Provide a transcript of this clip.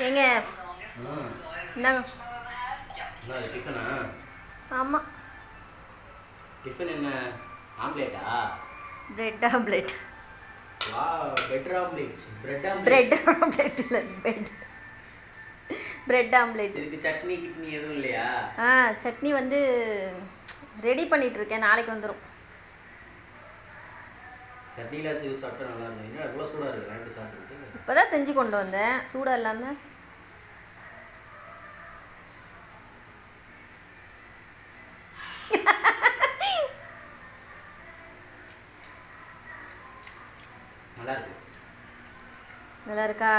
ஏங்க இந்தாங்க. டிஃபனா? ஆமாம். டிஃபன் என்ன? ஆம்லேட்டா? Bread omelette. வா, better omelette. Bread omelette. Bread omelette இல்லை, பிரெட் ஆம்லேட். இதுக்கு சட்னி கிட்னி எதுவும் இல்லையா? சட்னி வந்து ரெடி பண்ணிகிட்ருக்கேன், நாளைக்கு வந்துடும். சட்னியில் வச்சு சாப்பிட்டா நல்லா இருக்கும். என்ன எவ்வளோ சூடாக இருக்குது, நான் எப்படி சாப்பிட்றது? இப்போ தான் செஞ்சு கொண்டு வந்தேன், சூடாக இல்லாமல். நல்லா இருக்கு. நல்லா இருக்கா?